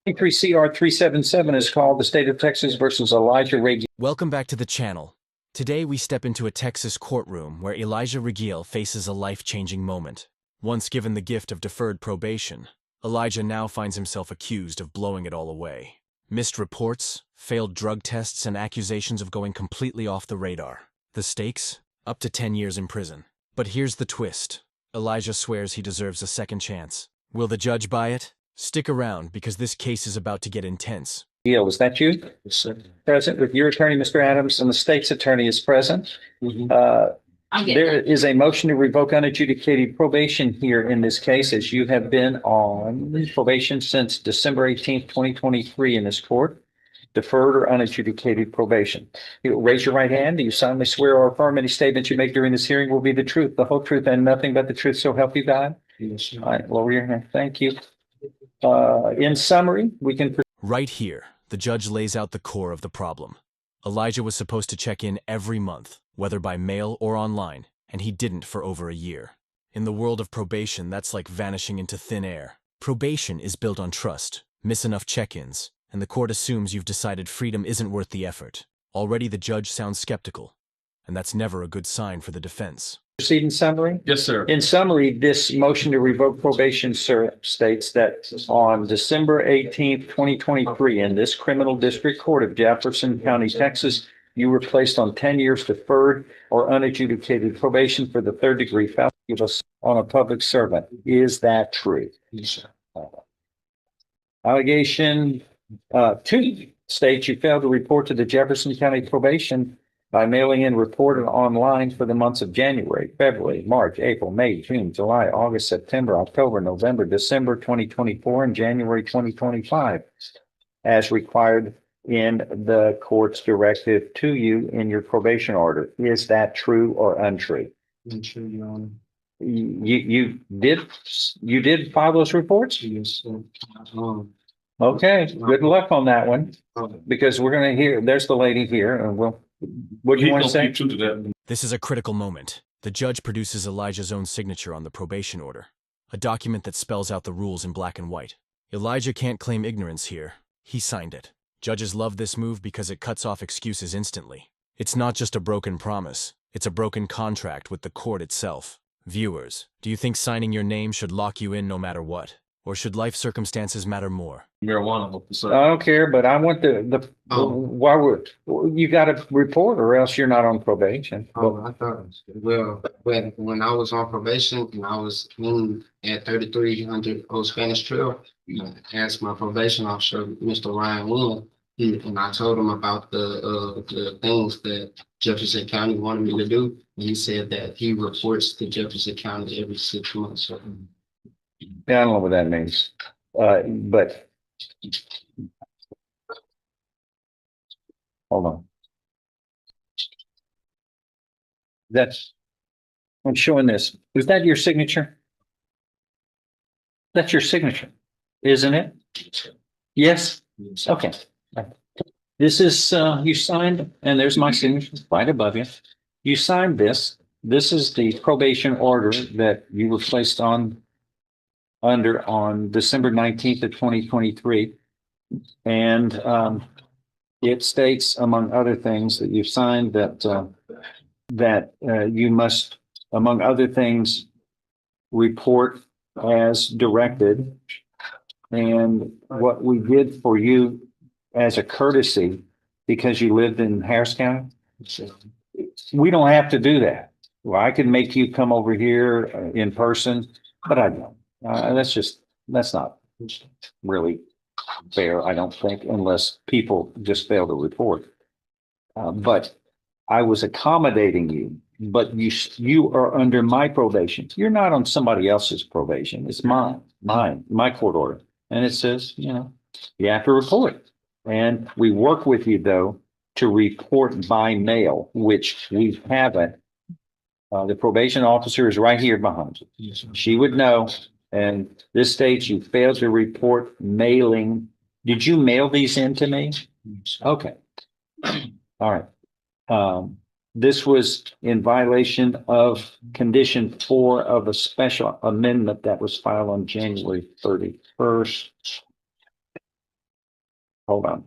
CR 377 is called the State of Texas versus Elijah Regiel. Welcome back to the channel. Today we step into a Texas courtroom where Elijah Regiel faces a life-changing moment. Once given the gift of deferred probation, Elijah now finds himself accused of blowing it all away. Missed reports, failed drug tests, and accusations of going completely off the radar. The stakes? Up to 10 years in prison. But here's the twist. Elijah swears he deserves a second chance. Will the judge buy it? Stick around because this case is about to get intense. Is that you? Yes, sir. Present with your attorney, Mr. Adams, and the state's attorney is present. Mm-hmm. There is a motion to revoke unadjudicated probation here in this case, as you have been on probation since December 18th, 2023 in this court. Deferred or unadjudicated probation. You raise your right hand. Do you solemnly swear or affirm any statements you make during this hearing will be the truth, the whole truth, and nothing but the truth, so help you God? Yes, sir. All right, lower your hand. Thank you. In summary, we can. Right here, the judge lays out the core of the problem. Elijah was supposed to check in every month, whether by mail or online, and he didn't for over a year. In the world of probation, that's like vanishing into thin air. Probation is built on trust. Miss enough check-ins, and the court assumes you've decided freedom isn't worth the effort. Already the judge sounds skeptical, and that's never a good sign for the defense. Proceed in summary. Yes, sir. In summary, this motion to revoke probation, sir, states that on December 18th, 2023, in this criminal district court of Jefferson County, Texas, you were placed on 10 years deferred or unadjudicated probation for the third degree felony on a public servant. Is that true? Yes, sir. Allegation 2 states you failed to report to the Jefferson County probation by mailing in report and online for the months of January, February, March, April, May, June, July, August, September, October, November, December 2024, and January 2025, as required in the court's directive to you in your probation order. Is that true or untrue? Untrue, Your Honor. You did file those reports? Yes, sir. Okay, good luck on that one, Um, because we're going to hear, there's the lady here, and what do you want to say? This is a critical moment. The judge produces Elijah's own signature on the probation order, a document that spells out the rules in black and white. Elijah can't claim ignorance here. He signed it. Judges love this move because it cuts off excuses instantly. It's not just a broken promise. It's a broken contract with the court itself. Viewers, do you think signing your name should lock you in no matter what? Or should life circumstances matter more? Marijuana, officer. I don't care, but I want why would, you got to report or else you're not on probation. I thought, when I was on probation and I was in at 3300 Old Spanish Trail, I asked my probation officer, Mr. Ryan Wynn, and I told him about the things that Jefferson County wanted me to do. And he said that he reports to Jefferson County every 6 months. So, Yeah, I don't know what that means. But hold on. I'm showing this. Is that your signature? That's your signature, isn't it? Yes? yes. Okay. This is, you signed, and there's my signature right above you. You signed this. This is the probation order that you were placed under on December 19th of 2023. And it states, among other things, that you've signed that you must, among other things, report as directed. And what we did for you as a courtesy, because you lived in Harris County, we don't have to do that. Well, I can make you come over here in person, but I don't. That's not really fair, I don't think, unless people just fail to report. But I was accommodating you, but you are under my probation. You're not on somebody else's probation. It's my court order. And it says, you have to report. And we work with you, though, to report by mail, which we haven't. The probation officer is right here behind you. Yes, sir. She would know. And this states you failed to report mailing. Did you mail these in to me? Yes, sir. Okay. All right. This was in violation of condition 4 of a special amendment that was filed on January 31st. Hold on.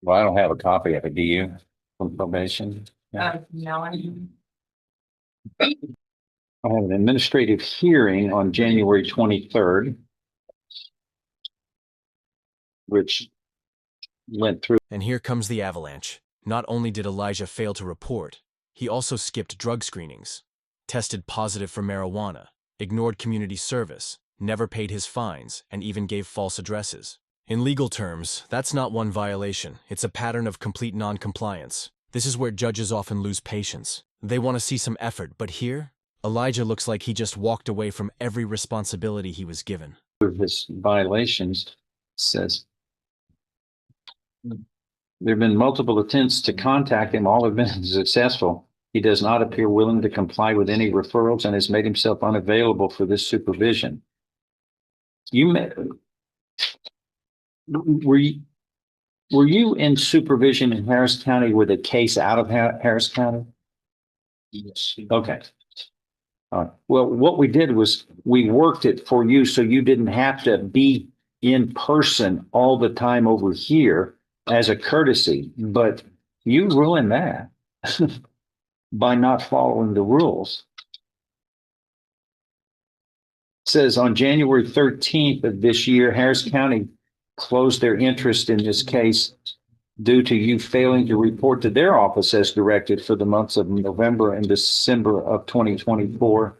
Well, I don't have a copy of it. Do you? From probation? No, I have an administrative hearing on January 23rd, which went through. And here comes the avalanche. Not only did Elijah fail to report, he also skipped drug screenings, tested positive for marijuana, ignored community service, never paid his fines, and even gave false addresses. In legal terms, that's not one violation. It's a pattern of complete non-compliance. This is where judges often lose patience. They want to see some effort, but here, Elijah looks like he just walked away from every responsibility he was given. His violations says there have been multiple attempts to contact him. All have been successful. He does not appear willing to comply with any referrals and has made himself unavailable for this supervision. Were you in supervision in Harris County with a case out of Harris County? Yes. Okay. Well, what we did was we worked it for you so you didn't have to be in person all the time over here as a courtesy, but you ruined that by not following the rules. It says on January 13th of this year, Harris County closed their interest in this case due to you failing to report to their office as directed for the months of November and December of 2024.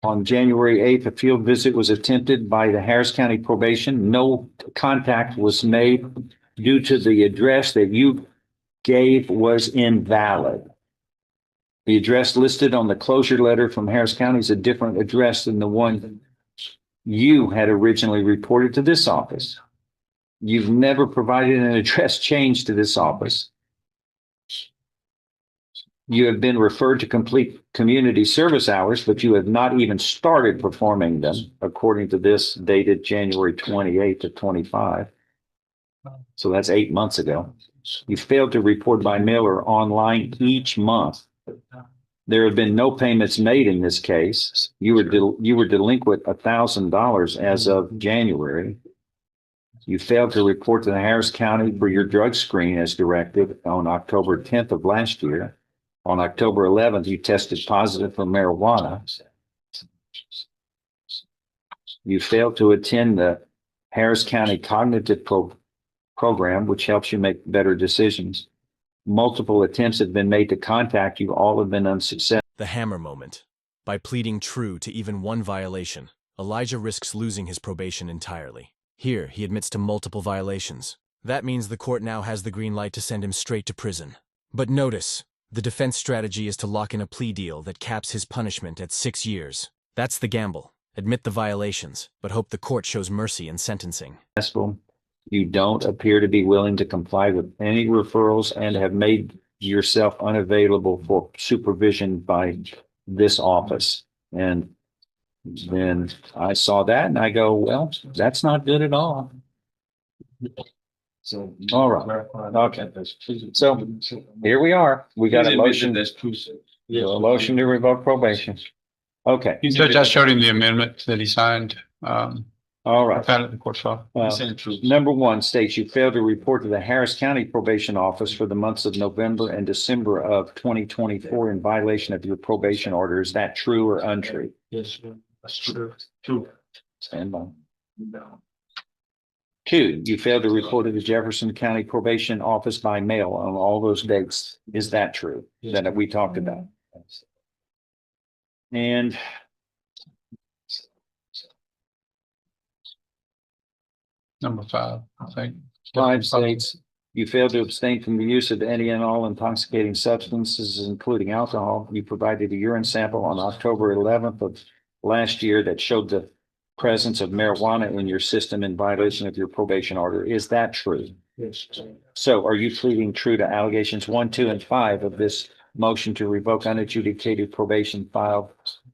On January 8th, a field visit was attempted by the Harris County Probation. No contact was made due to the address that you gave was invalid. The address listed on the closure letter from Harris County is a different address than the one you had originally reported to this office. You've never provided an address change to this office. You have been referred to complete community service hours, but you have not even started performing them, according to this dated January 28th of 25. So that's 8 months ago. You failed to report by mail or online each month. There have been no payments made in this case. You were delinquent $1,000 as of January. You failed to report to the Harris County for your drug screen as directed on October 10th of last year. On October 11th, you tested positive for marijuana. You failed to attend the Harris County Cognitive Program, which helps you make better decisions. Multiple attempts have been made to contact you. All have been unsuccessful. The hammer moment. By pleading true to even one violation, Elijah risks losing his probation entirely. Here, he admits to multiple violations. That means the court now has the green light to send him straight to prison. But notice, the defense strategy is to lock in a plea deal that caps his punishment at 6 years. That's the gamble. Admit the violations, but hope the court shows mercy in sentencing. You don't appear to be willing to comply with any referrals and have made yourself unavailable for supervision by this office. And then I saw that and I go, well, that's not good at all. So. All right. Okay. So here we are. We got a motion. That's true. A motion to revoke probation. Okay. Judge, I showed him the amendment that he signed. All I right. found it in the court file. Number one states you failed to report to the Harris County Probation Office for the months of November and December of 2024 in violation of your probation order. Is that true or untrue? Yes, sir. That's true. True. Stand by. Two, you failed to report to the Jefferson County Probation Office by mail on all those dates. Is that true? Yes. That we talked about? And Number 5, I think. 5 states you failed to abstain from the use of any and all intoxicating substances, including alcohol. You provided a urine sample on October 11th of last year that showed the presence of marijuana in your system in violation of your probation order. Is that true? Yes, sir. So are you pleading true to allegations 1, 2, and 5 of this motion to revoke unadjudicated probation filed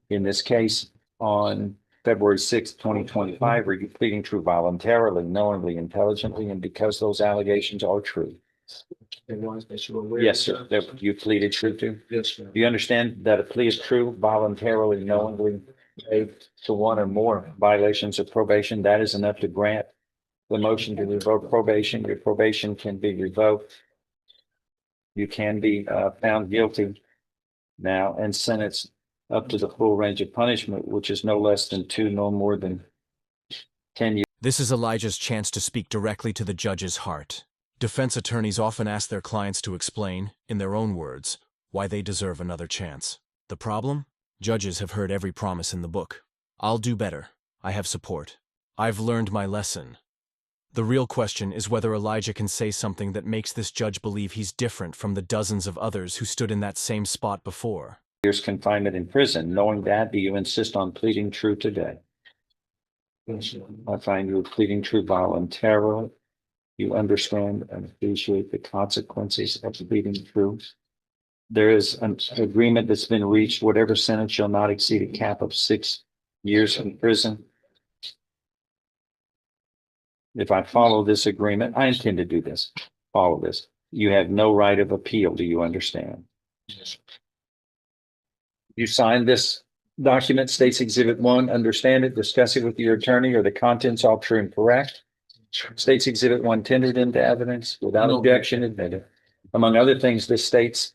in this case on February 6th, 2025? Are you pleading true voluntarily, knowingly, intelligently, and because those allegations are true? The ones that you were aware. Yes, sir. That you pleaded true to? Yes, sir. Do you understand that a plea is true voluntarily, knowingly, to one or more violations of probation, that is enough to grant the motion to revoke probation. Your probation can be revoked. You can be found guilty now and sentenced up to the full range of punishment, which is no less than 2, no more than 10 years. This is Elijah's chance to speak directly to the judge's heart. Defense attorneys often ask their clients to explain, in their own words, why they deserve another chance. The problem? Judges have heard every promise in the book. I'll do better. I have support. I've learned my lesson. The real question is whether Elijah can say something that makes this judge believe he's different from the dozens of others who stood in that same spot before. Years confinement in prison. Knowing that, do you insist on pleading true today? I find you pleading true voluntarily. You understand and appreciate the consequences of pleading true. There is an agreement that's been reached. Whatever sentence shall not exceed a cap of 6 years in prison. If I follow this agreement, I intend to do this. Follow this. You have no right of appeal. Do you understand? Yes. You signed this document, States Exhibit 1, understand it, discuss it with your attorney, or the contents all true and correct. States Exhibit 1 tendered into evidence without No. objection admitted. Among other things, this states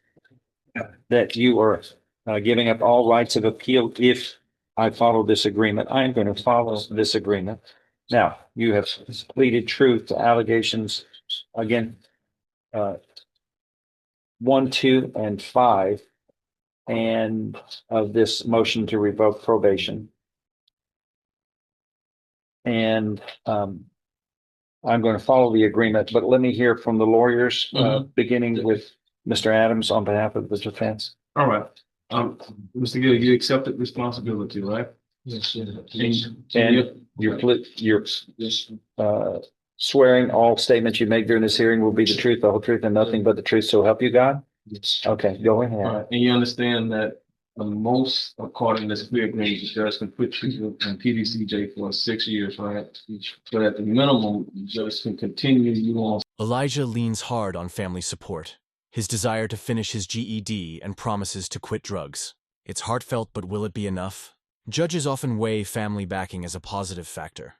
that you are giving up all rights of appeal if I follow this agreement. I am going to follow this agreement. Now, you have pleaded truth to allegations, again, 1, 2, and 5, and of this motion to revoke probation. And I'm going to follow the agreement, but let me hear from the lawyers, beginning with Mr. Adams on behalf of the defense. All right. Mr. Gill, you accepted responsibility, right? Yes, And you're swearing all statements you make during this hearing will be the truth, the whole truth, and nothing but the truth, so help you God? yes. Okay, go All ahead. right. And you understand that the most, according to this plea agreement, the judge can put you in PDCJ for 6 years, right? But at the minimum, the judge can continue you on. Elijah leans hard on family support, his desire to finish his GED, and promises to quit drugs. It's heartfelt, but will it be enough? Judges often weigh family backing as a positive factor.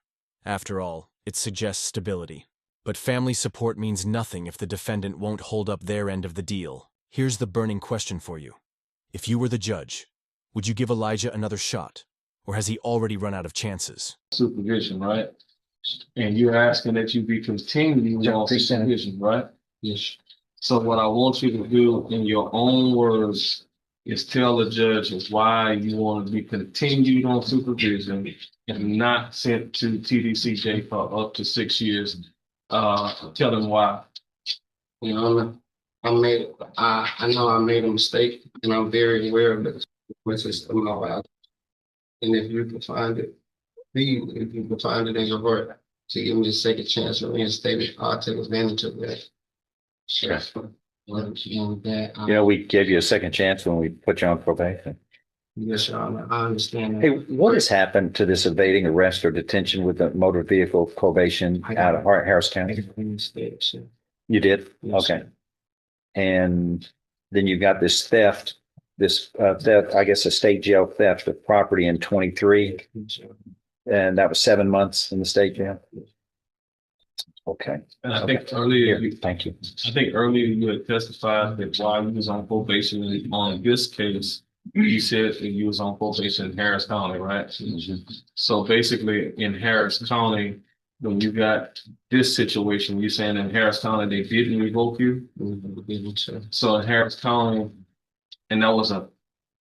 After all, it suggests stability. But family support means nothing if the defendant won't hold up their end of the deal. Here's the burning question for you. If you were the judge, would you give Elijah another shot? Or has he already run out of chances? Supervision, right? And you're asking that you be continuing on supervision, right? Yes. So what I want you to do in your own words is tell the judge why you want to be continued on supervision and not sent to TDCJ for up to 6 years. Tell them why. You know, I know I made a mistake, and I'm very aware of the consequences of my life. And if you can find it, if you can find it in your heart to give me a second chance to reinstate it, I'll take advantage of that. Sure. And that, You know, we gave you a second chance when we put you on probation. yes, Your Honor, I understand that. Hey, what has happened to this evading arrest or detention with the motor vehicle probation out of Harris County? Reinstate, sir. You did? Yes, Okay. And then you got this theft, theft, I guess a state jail theft of property in 23, sir. and that was 7 months in the state jail. Okay. And I think earlier, Thank you. I think earlier you had testified that while you was on probation on this case, you said that you was on probation in Harris County, right? So basically in Harris County, when you got this situation, you're saying in Harris County, they didn't revoke you? So in Harris County, and that was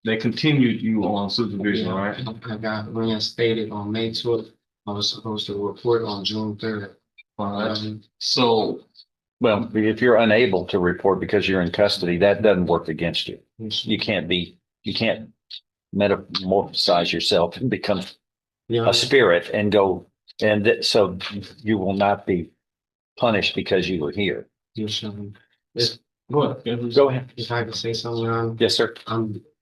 they continued you on supervision, right? I got reinstated on May 12th. I was supposed to report on June 3rd. All right. So, Well, if you're unable to report because you're in custody, that doesn't work against you. You can't metamorphosize yourself and become a spirit and go, and so you will not be punished because you were here. Yes, sir. what? Go ahead. If I could say something, Your Honor, Yes, sir.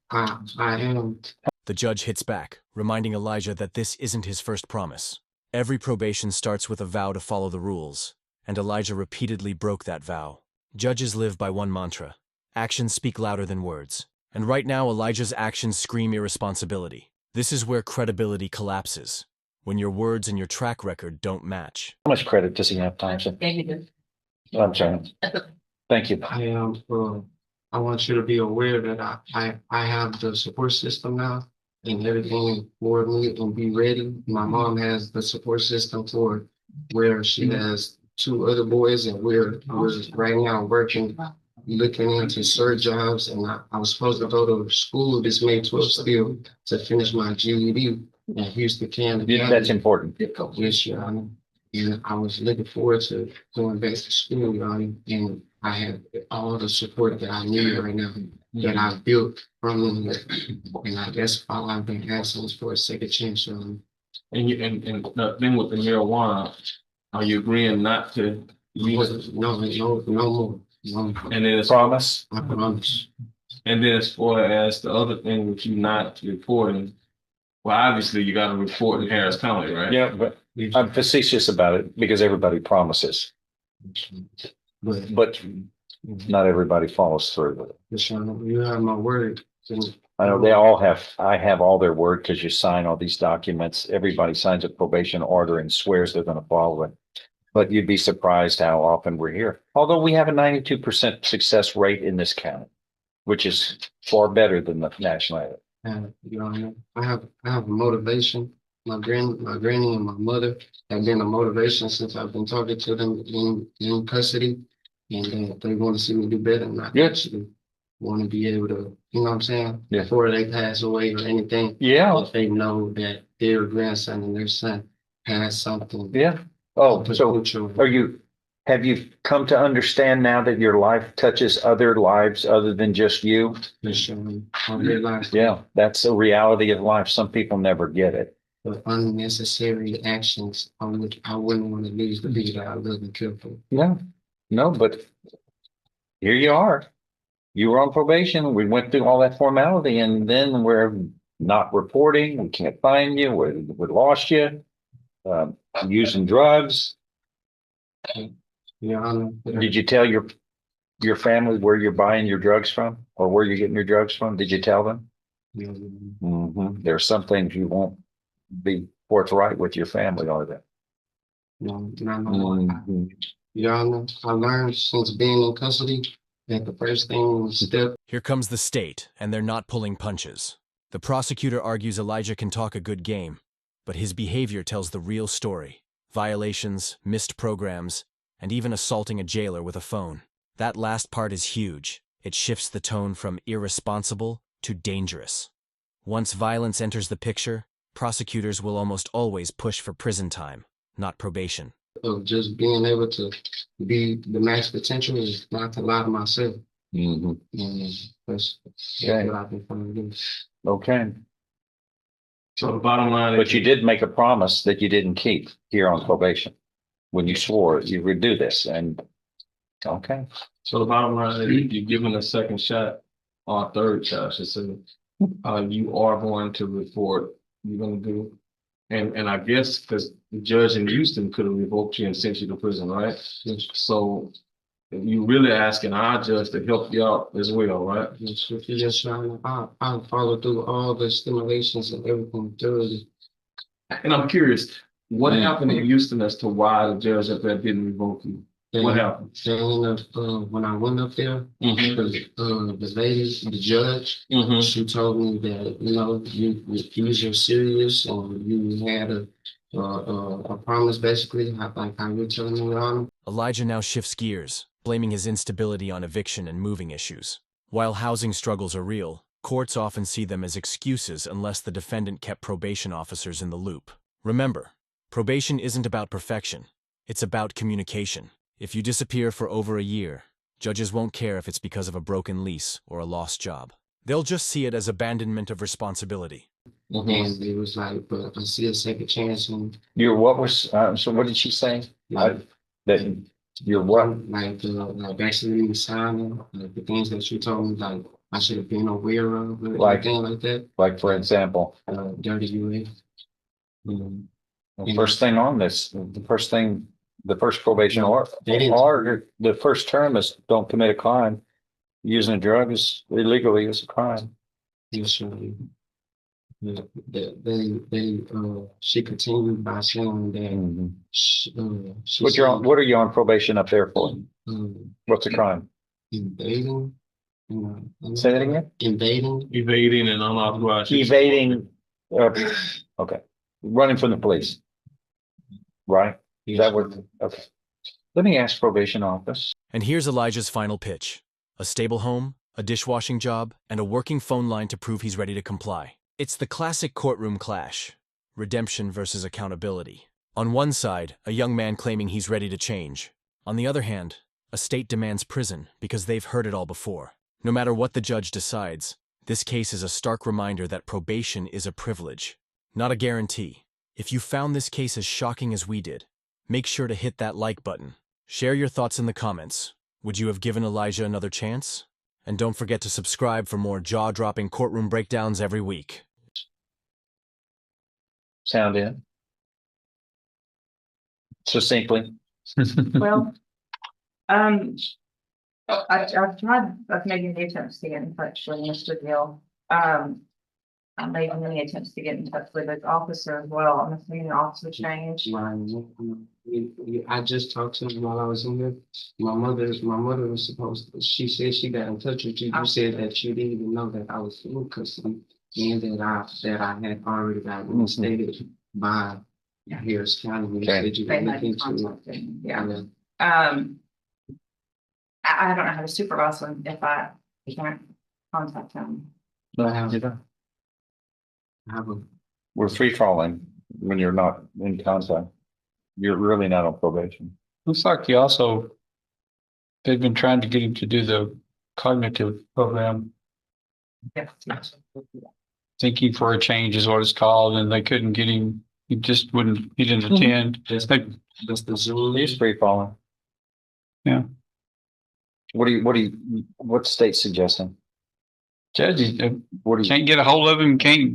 I am. The judge hits back, reminding Elijah that this isn't his first promise. Every probation starts with a vow to follow the rules, and Elijah repeatedly broke that vow. Judges live by one mantra: actions speak louder than words. And right now, Elijah's actions scream irresponsibility. This is where credibility collapses, when your words and your track record don't match. How much credit does he have, Thompson? Negative. I'm sorry. Thank you. I am, I want you to be aware that I have the support system now and everything for me and be ready. My mom has the support system for where she has two other boys and we're right now working, looking into cert jobs. And I was supposed to go to school this May 12th still to finish my GED in Houston, Canada. That's important. Yes, Your Honor. And I was looking forward to going back to school, Your Honor, and I have all the support that I need right now that I've built from them. And that's all I've been asking is for a second chance, Your Honor. And the thing with the marijuana, are you agreeing not to use it? No more. No, And then as Promise? I promise. and then as far as the other thing with you not reporting, well, obviously you got to report in Harris County, right? Yeah, but I'm facetious about it because everybody promises, But, but not everybody follows through with it. Yes, Your Honor, you have my word. I know I have all their word because you sign all these documents. Everybody signs a probation order and swears they're going to follow it. But you'd be surprised how often we're here. Although we have a 92% success rate in this county, which is far better than the national average. Your Honor, I have a motivation. My granny and my mother have been a motivation since I've been talking to them in custody. And they want to see me do better and not actually want to be able to, you know what I'm saying? Yeah. Before they pass away or anything. Yeah. If they know that their grandson and their son has something. Yeah. Oh, so have you come to understand now that your life touches other lives other than just you? I realize Yeah, that's a reality of life. Some people never get it. the unnecessary actions I wouldn't want to lose the people that I love and care for. No, but here you are. You were on probation. We went through all that formality and then we're not reporting. We can't find you. We lost you. Using drugs. Your Honor. Did you tell your family where you're buying your drugs from or where you're getting your drugs from? Did you tell them? There are some things you won't be forthright with your family, are there? No, not no more. Your Honor, I learned since being in custody that the first thing was step. Here comes the state, and they're not pulling punches. The prosecutor argues Elijah can talk a good game, but his behavior tells the real story. Violations, missed programs, and even assaulting a jailer with a phone. That last part is huge. It shifts the tone from irresponsible to dangerous. Once violence enters the picture, prosecutors will almost always push for prison time, not probation. Of just being able to be the max potential is not to lie to myself. And that's what I've been trying to do. Okay. So the bottom line is. But you did make a promise that you didn't keep here on probation. When you swore you would do this and, okay. So the bottom line is you're given a second shot or a third shot, I should say. You are going to report, you're gonna do. And I guess because the judge in Houston could have revoked you and sent you to prison, right? So you really asking our judge to help you out as well, right? Yes, if you're just trying to, I'll follow through all the stimulations and everything thoroughly. And I'm curious, what happened in Houston as to why the judge up there didn't revoke you? What happened? When I went up there, the lady, the judge, Mm-hmm. she told me that, you know, you're serious and you had a promise basically, like how you're telling me, Your Honor. Elijah now shifts gears, blaming his instability on eviction and moving issues. While housing struggles are real, courts often see them as excuses unless the defendant kept probation officers in the loop. Remember, probation isn't about perfection. It's about communication. If you disappear for over a year, judges won't care if it's because of a broken lease or a lost job. They'll just see it as abandonment of responsibility. And it was like, but I see a second chance and So what did she say? That you're what? like basically signing the things that she told me, like I should have been aware of, Like- things like that. Like, for example, Dirty UA. the first thing on this, the first probation or the first term is don't commit a crime. Using a drug is illegally is a crime. Yes, sir. She continued by saying that Mhm. she What you're on, what are you on probation up there for? said, What's the crime? invading, Say that again? invading, Evading and unauthorized. use of Evading, okay, running from the police. Right? Is that what, okay. Let me ask probation office. And here's Elijah's final pitch: a stable home, a dishwashing job, and a working phone line to prove he's ready to comply. It's the classic courtroom clash: redemption versus accountability. On one side, a young man claiming he's ready to change. On the other hand, a state demands prison because they've heard it all before. No matter what the judge decides, this case is a stark reminder that probation is a privilege, not a guarantee. If you found this case as shocking as we did, make sure to hit that like button. Share your thoughts in the comments. Would you have given Elijah another chance? And don't forget to subscribe for more jaw-dropping courtroom breakdowns every week. Sound in. Succinctly. Well, I've tried, I've made many attempts to get in touch with Mr. Gill. I made many attempts to get in touch with his officer as well. I'm assuming the officer changed. I just talked to him while I was in there. My mother was supposed to, she said she got in touch with you. You said that you didn't even know that I was in custody and that I had already got reinstated by Harris County. You said you They would look had into contacted it. him, yeah. I don't know how to supervise him if I can't contact him. I have a We're free falling when you're not in contact. You're really not on probation. Looks like he also, they've been trying to get him to do the cognitive program. Yes. Thinking for a Change is what it's called, and they couldn't get him. He just wouldn't, he didn't attend. that's the Zoom. He's free falling. Yeah. What's state suggesting? Judge, What do you, can't get a hold of him, can't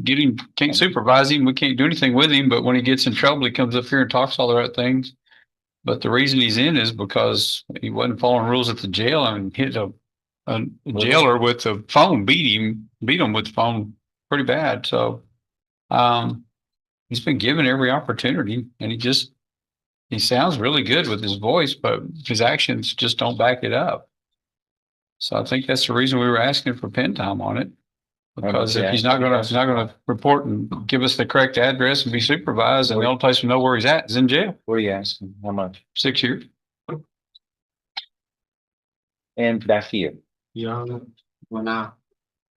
supervise him. We can't do anything with him, but when he gets in trouble, he comes up here and talks all the right things. But the reason he's in is because he wasn't following rules at the jail and hit a jailer with the phone, beat him with the phone pretty bad. So, he's been given every opportunity, and he sounds really good with his voice, but his actions just don't back it up. So I think that's the reason we were asking for pen time on it. Because if he's not gonna report and give us the correct address and be supervised, and the only place we know where he's at is in jail. what are you asking? How much? 6 years. And back to you. Your Honor, when I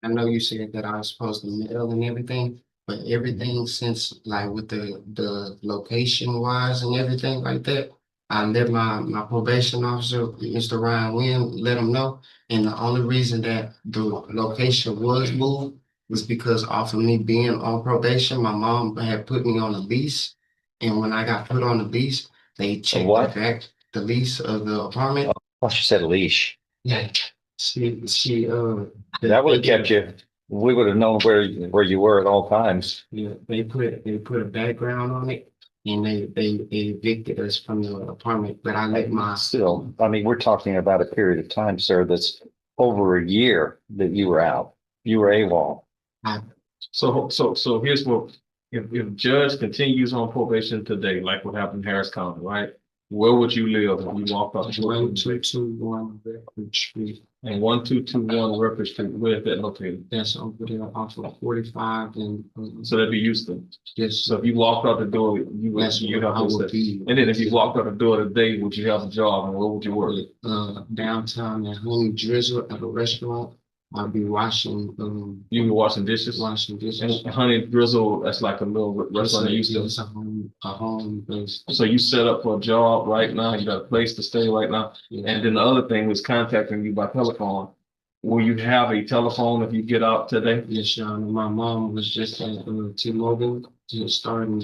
know you said that I was supposed to mail and everything, but everything since like with the location wise and everything like that, I let my probation officer, Mr. Ryan Wynn, let him know. And the only reason that the location was moved was because off of me being on probation, my mom had put me on a lease. And when I got put on the lease, they checked what? back the lease of the apartment. Oh, she said leash. Yeah, she That would have kept you, we would have known where you were at all times. Yeah, they put a background on it, and they evicted us from the apartment. But I let my Still, I mean, we're talking about a period of time, sir, that's over a year that you were out. You were AWOL. So here's what, if judge continues on probation today, like what happened in Harris County, right? Where would you live if you walked up? 1221 Redwood Street. And 1221 Redwood Street, where is that located? That's over there off of 45 and So that'd be Houston. yes. So if you walked out the door, you That's you where have I would to say. be. And then if you walked out the door today, would you have a job and where would you work? Downtown at Home Drizzle at a restaurant. I'll be washing You be washing dishes? washing dishes. And Honey Drizzle, that's like a little restaurant you used to. It's a home base. So you set up for a job right now, you got a place to stay right now. And then the other thing was contacting you by telephone. Will you have a telephone if you get out today? Yes, Your Honor. My mom was just at T-Mobile starting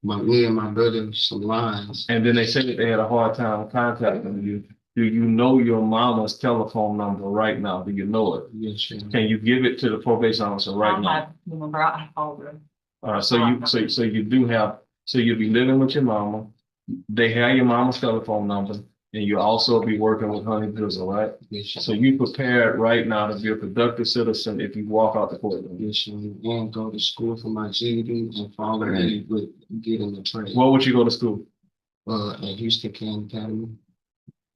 me and my brother some lines. And then they said that they had a hard time contacting you. Do you know your mama's telephone number right now? Do you know it? Yes, Your Honor. Can you give it to the probation officer right now? Remember, I called her. So you do have, so you'll be living with your mama. They have your mama's telephone number. And you also be working with Honey Drizzle, right? Yes, sir. So you prepared right now to be a productive citizen if you walk out the courtroom. Yes, sir. And go to school for my GED and follow me with getting the trade. Where would you go to school? At Houston Can Academy.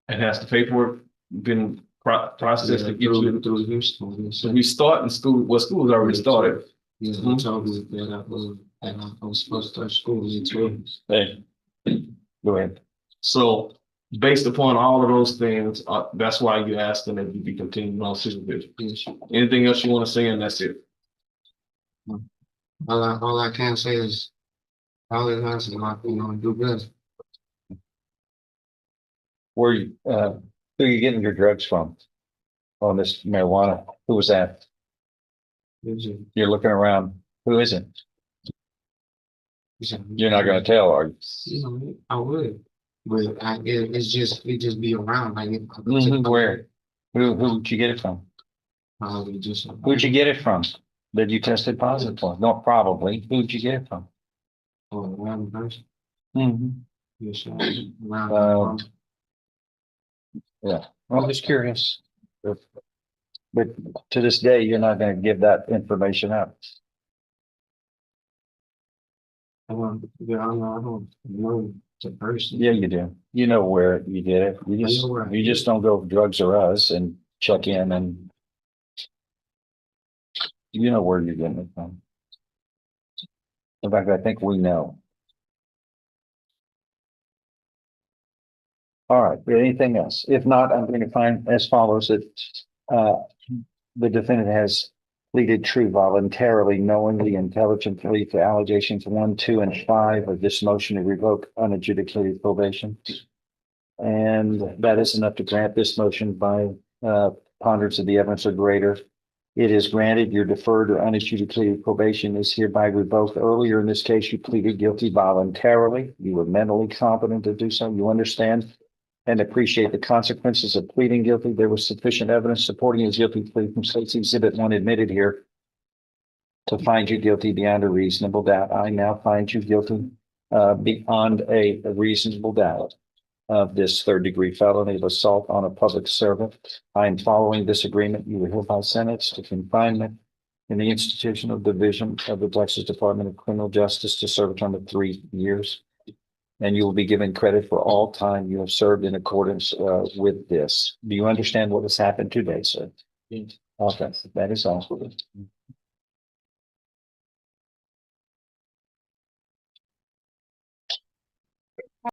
And has the paperwork been processed to get you? Through Houston. Yes, So sir. we start in school, well, school's already started. Yeah, he told me that I was supposed to start school in 12. Hey, go ahead. So based upon all of those things, that's why you asked them if you be continuing on supervision. Yes, sir. Anything else you want to say, and that's it. All I can say is, all it has is like, do good. Where you, who are you getting your drugs from? On this marijuana? Who was that? Yes, sir. You're looking around. Who is it? Yes, sir. You're not gonna tell, are you? I would, but it just be around like Where? Who'd you get it from? Who'd you get it from? That you tested positive for? No, probably. Who'd you get it from? Around the person. Mm-hmm. Yes, sir. Around. Yeah, I'm just curious. But to this day, you're not gonna give that information out. I don't know the person. Yeah, you do. You know where you did it. know where I You did just don't go drugs or us and check in and you know where you're getting it from. In fact, I think we know. All right, anything else? If not, I'm going to find as follows that the defendant has pleaded true voluntarily, knowingly, intelligently to allegations 1, 2, and 5 of this motion to revoke unadjudicated probation. And that is enough to grant this motion by ponderance of the evidence or greater. It is granted your deferred or unadjudicated probation is hereby revoked. Earlier in this case, you pleaded guilty voluntarily. You were mentally competent to do so. You understand and appreciate the consequences of pleading guilty. There was sufficient evidence supporting his guilty plea from State's Exhibit 1 admitted here to find you guilty beyond a reasonable doubt. I now find you guilty beyond a reasonable doubt of this third-degree felony of assault on a public servant. I am following this agreement. You are hereby sentenced to confinement in the institutional division of the Texas Department of Criminal Justice to serve a term of 3 years. And you will be given credit for all time you have served in accordance with this. Do you understand what has happened today, sir? Yes. Okay, that is all.